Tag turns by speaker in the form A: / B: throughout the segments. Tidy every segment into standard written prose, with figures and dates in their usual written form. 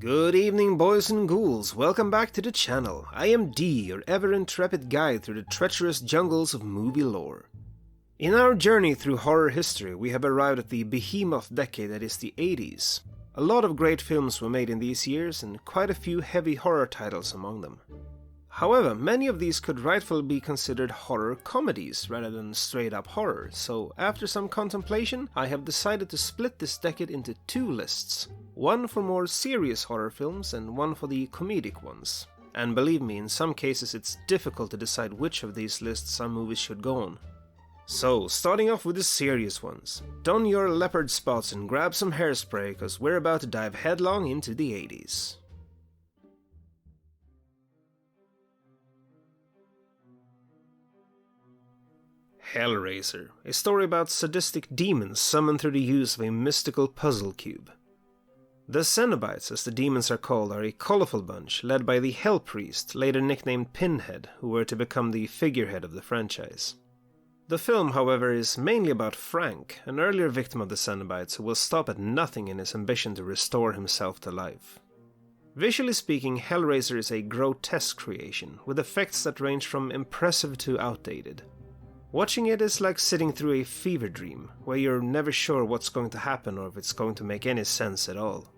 A: Good evening, boys and ghouls. Welcome back to the channel. I am D, your ever-intrepid guide through the treacherous jungles of movie lore. In our journey through horror history, we have arrived at the behemoth decade that is the 80s. A lot of great films were made in these years, and quite a few heavy horror titles among them. However, many of these could rightfully be considered horror comedies rather than straight-up horror, so after some contemplation, I have decided to split this decade into two lists. One for more serious horror films and one for the comedic ones. And believe me, in some cases it's difficult to decide which of these lists some movies should go on. So, starting off with the serious ones. Don your leopard spots and grab some hairspray, cause we're about to dive headlong into the 80s. Hellraiser, a story about sadistic demons summoned through the use of a mystical puzzle cube. The Cenobites, as the demons are called, are a colorful bunch, led by the Hell Priest, later nicknamed Pinhead, who were to become the figurehead of the franchise. The film, however, is mainly about Frank, an earlier victim of the Cenobites who will stop at nothing in his ambition to restore himself to life. Visually speaking, Hellraiser is a grotesque creation, with effects that range from impressive to outdated. Watching it is like sitting through a fever dream, where you're never sure what's going to happen or if it's going to make any sense at all.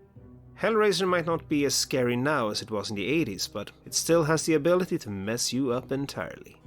A: Hellraiser might not be as scary now as it was in the 80s, but it still has the ability to mess you up entirely.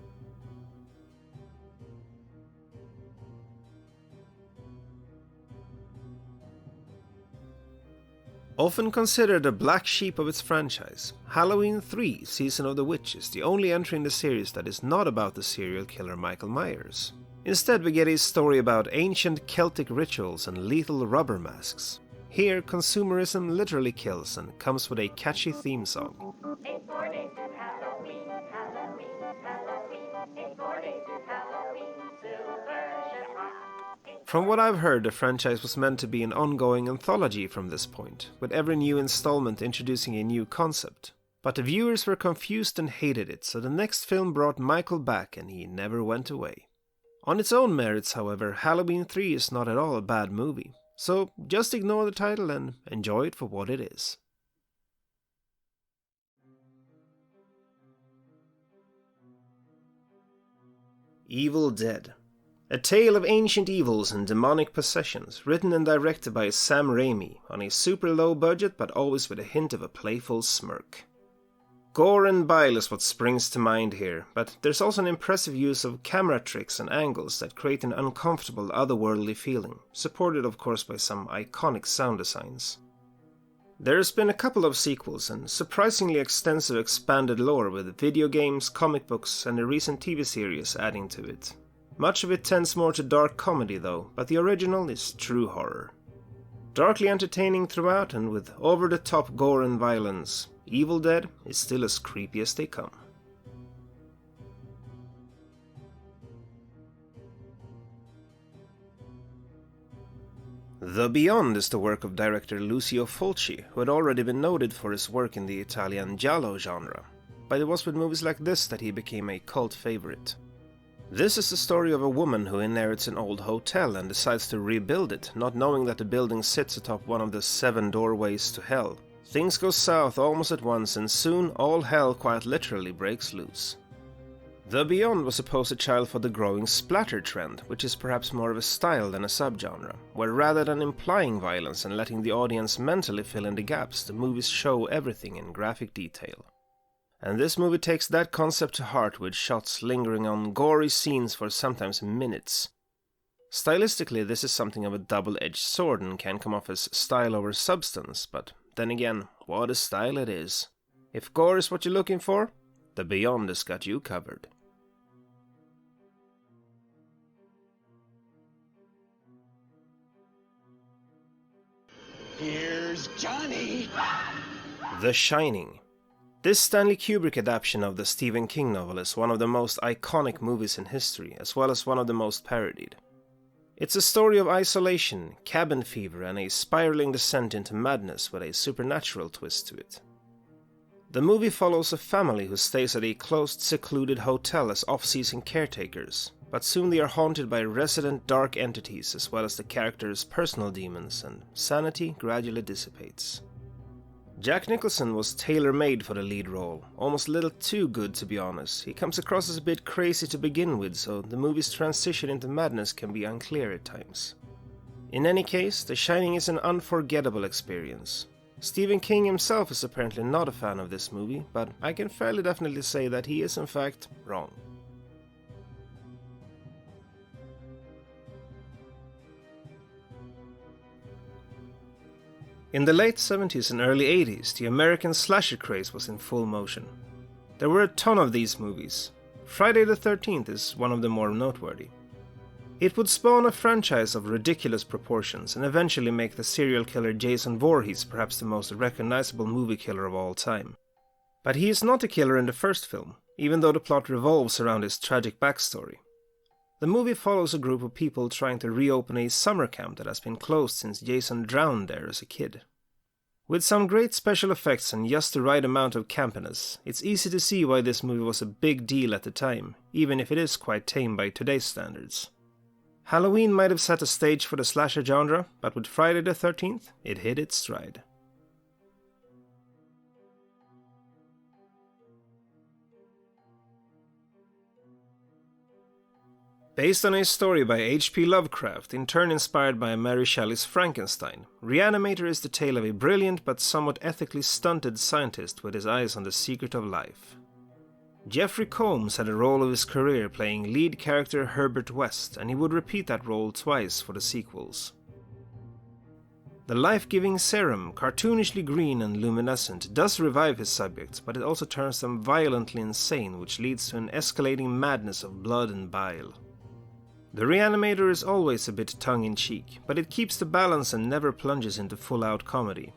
A: Often considered the black sheep of its franchise, Halloween 3 Season of the Witch is the only entry in the series that is not about the serial killer Michael Myers. Instead, we get a story about ancient Celtic rituals and lethal rubber masks. Here, consumerism literally kills and comes with a catchy theme song.
B: It's 4 days to Halloween, Halloween, Halloween. It's 4 days to Halloween, Silver Shamrock.
A: From what I've heard, the franchise was meant to be an ongoing anthology from this point, with every new installment introducing a new concept. But the viewers were confused and hated it, so the next film brought Michael back and he never went away. On its own merits, however, Halloween 3 is not at all a bad movie, so just ignore the title and enjoy it for what it is. Evil Dead. A tale of ancient evils and demonic possessions, written and directed by Sam Raimi, on a super low budget but always with a hint of a playful smirk. Gore and bile is what springs to mind here, but there's also an impressive use of camera tricks and angles that create an uncomfortable otherworldly feeling, supported of course by some iconic sound designs. There's been a couple of sequels and surprisingly extensive expanded lore with video games, comic books and a recent TV series adding to it. Much of it tends more to dark comedy though, but the original is true horror. Darkly entertaining throughout and with over-the-top gore and violence, Evil Dead is still as creepy as they come. The Beyond is the work of director Lucio Fulci, who had already been noted for his work in the Italian giallo genre, but it was with movies like this that he became a cult favorite. This is the story of a woman who inherits an old hotel and decides to rebuild it, not knowing that the building sits atop one of the 7 doorways to hell. Things go south almost at once and soon all hell quite literally breaks loose. The Beyond was a poster child for the growing splatter trend, which is perhaps more of a style than a subgenre, where rather than implying violence and letting the audience mentally fill in the gaps, the movies show everything in graphic detail. And this movie takes that concept to heart with shots lingering on gory scenes for sometimes minutes. Stylistically, this is something of a double-edged sword and can come off as style over substance, but then again, what a style it is. If gore is what you're looking for, The Beyond has got you covered.
C: Here's Johnny!
A: The Shining. This Stanley Kubrick adaptation of the Stephen King novel is one of the most iconic movies in history, as well as one of the most parodied. It's a story of isolation, cabin fever, and a spiraling descent into madness with a supernatural twist to it. The movie follows a family who stays at a closed, secluded hotel as off-season caretakers, but soon they are haunted by resident dark entities as well as the characters' personal demons, and sanity gradually dissipates. Jack Nicholson was tailor-made for the lead role, almost a little too good to be honest. He comes across as a bit crazy to begin with, so the movie's transition into madness can be unclear at times. In any case, The Shining is an unforgettable experience. Stephen King himself is apparently not a fan of this movie, but I can fairly definitely say that he is in fact wrong. In the late 70s and early 80s, the American slasher craze was in full motion. There were a ton of these movies. Friday the 13th is one of the more noteworthy. It would spawn a franchise of ridiculous proportions and eventually make the serial killer Jason Voorhees perhaps the most recognizable movie killer of all time. But he is not a killer in the first film, even though the plot revolves around his tragic backstory. The movie follows a group of people trying to reopen a summer camp that has been closed since Jason drowned there as a kid. With some great special effects and just the right amount of campiness, it's easy to see why this movie was a big deal at the time, even if it is quite tame by today's standards. Halloween might have set a stage for the slasher genre, but with Friday the 13th, it hit its stride. Based on a story by H.P. Lovecraft, in turn inspired by Mary Shelley's Frankenstein, Reanimator is the tale of a brilliant but somewhat ethically stunted scientist with his eyes on the secret of life. Jeffrey Combs had a role of his career playing lead character Herbert West, and he would repeat that role twice for the sequels. The life-giving serum, cartoonishly green and luminescent, does revive his subjects, but it also turns them violently insane, which leads to an escalating madness of blood and bile. The Reanimator is always a bit tongue-in-cheek, but it keeps the balance and never plunges into full-out comedy.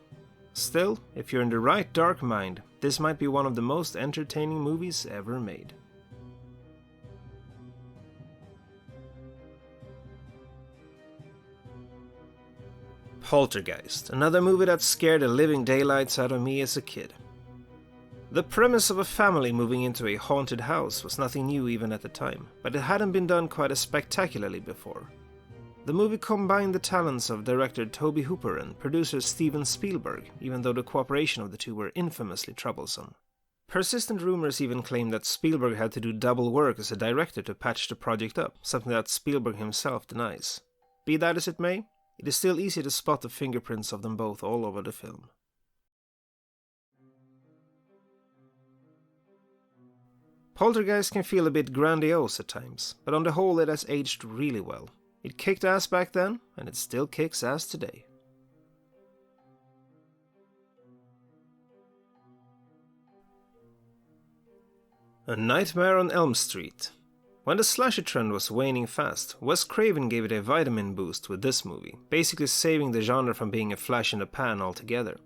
A: Still, if you're in the right dark mind, this might be one of the most entertaining movies ever made. Poltergeist, another movie that scared the living daylights out of me as a kid. The premise of a family moving into a haunted house was nothing new even at the time, but it hadn't been done quite as spectacularly before. The movie combined the talents of director Tobe Hooper and producer Steven Spielberg, even though the cooperation of the two were infamously troublesome. Persistent rumors even claimed that Spielberg had to do double work as a director to patch the project up, something that Spielberg himself denies. Be that as it may, it is still easy to spot the fingerprints of them both all over the film. Poltergeist can feel a bit grandiose at times, but on the whole it has aged really well. It kicked ass back then, and it still kicks ass today. A Nightmare on Elm Street. When the slasher trend was waning fast, Wes Craven gave it a vitamin boost with this movie, basically saving the genre from being a flash in the pan altogether.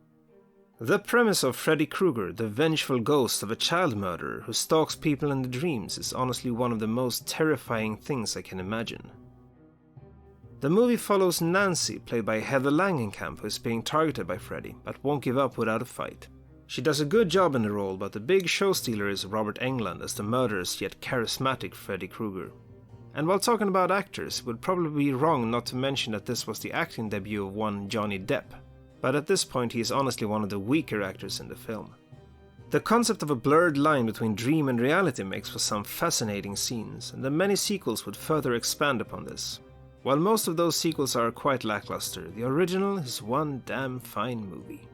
A: The premise of Freddy Krueger, the vengeful ghost of a child murderer who stalks people in their dreams, is honestly one of the most terrifying things I can imagine. The movie follows Nancy, played by Heather Langenkamp, who is being targeted by Freddy, but won't give up without a fight. She does a good job in the role, but the big show stealer is Robert Englund as the murderous yet charismatic Freddy Krueger. And while talking about actors, it would probably be wrong not to mention that this was the acting debut of one Johnny Depp, but at this point he is honestly one of the weaker actors in the film. The concept of a blurred line between dream and reality makes for some fascinating scenes, and the many sequels would further expand upon this. While most of those sequels are quite lackluster, the original is one damn fine movie.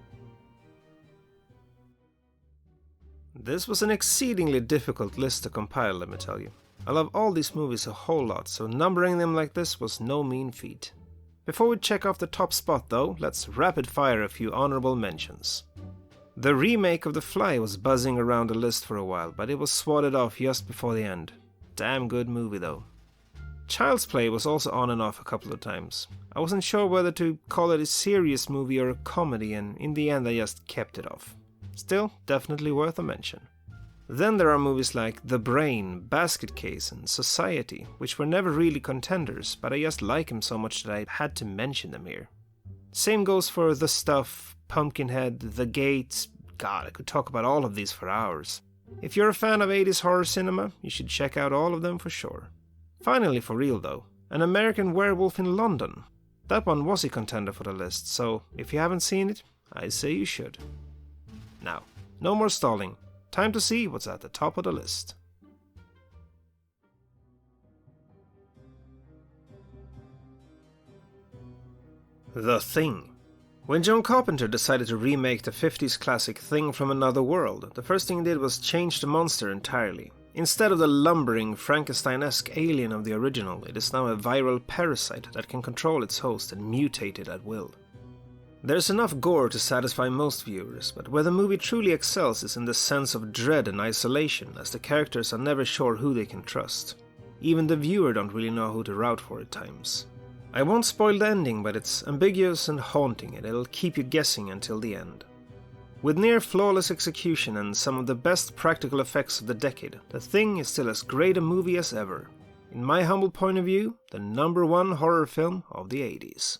A: This was an exceedingly difficult list to compile, let me tell you. I love all these movies a whole lot, so numbering them like this was no mean feat. Before we check off the top spot though, let's rapid fire a few honorable mentions. The remake of The Fly was buzzing around the list for a while, but it was swatted off just before the end. Damn good movie though. Child's Play was also on and off a couple of times. I wasn't sure whether to call it a serious movie or a comedy, and in the end I just kept it off. Still, definitely worth a mention. Then there are movies like The Brain, Basket Case, and Society, which were never really contenders, but I just like them so much that I had to mention them here. Same goes for The Stuff, Pumpkinhead, The Gate. God, I could talk about all of these for hours. If you're a fan of 80s horror cinema, you should check out all of them for sure. Finally, for real though, An American Werewolf in London. That one was a contender for the list, so if you haven't seen it, I say you should. Now, no more stalling. Time to see what's at the top of the list. The Thing. When John Carpenter decided to remake the 50s classic Thing from Another World, the first thing he did was change the monster entirely. Instead of the lumbering, Frankenstein-esque alien of the original, it is now a viral parasite that can control its host and mutate it at will. There's enough gore to satisfy most viewers, but where the movie truly excels is in the sense of dread and isolation, as the characters are never sure who they can trust. Even the viewer don't really know who to root for at times. I won't spoil the ending, but it's ambiguous and haunting, and it'll keep you guessing until the end. With near flawless execution and some of the best practical effects of the decade, The Thing is still as great a movie as ever. In my humble point of view, the #1 horror film of the 80s.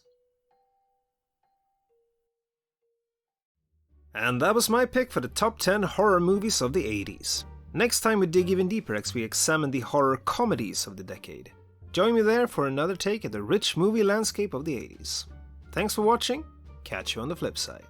A: And that was my pick for the top 10 horror movies of the 80s. Next time we dig even deeper as we examine the horror comedies of the decade. Join me there for another take at the rich movie landscape of the 80s. Thanks for watching, catch you on the flip side.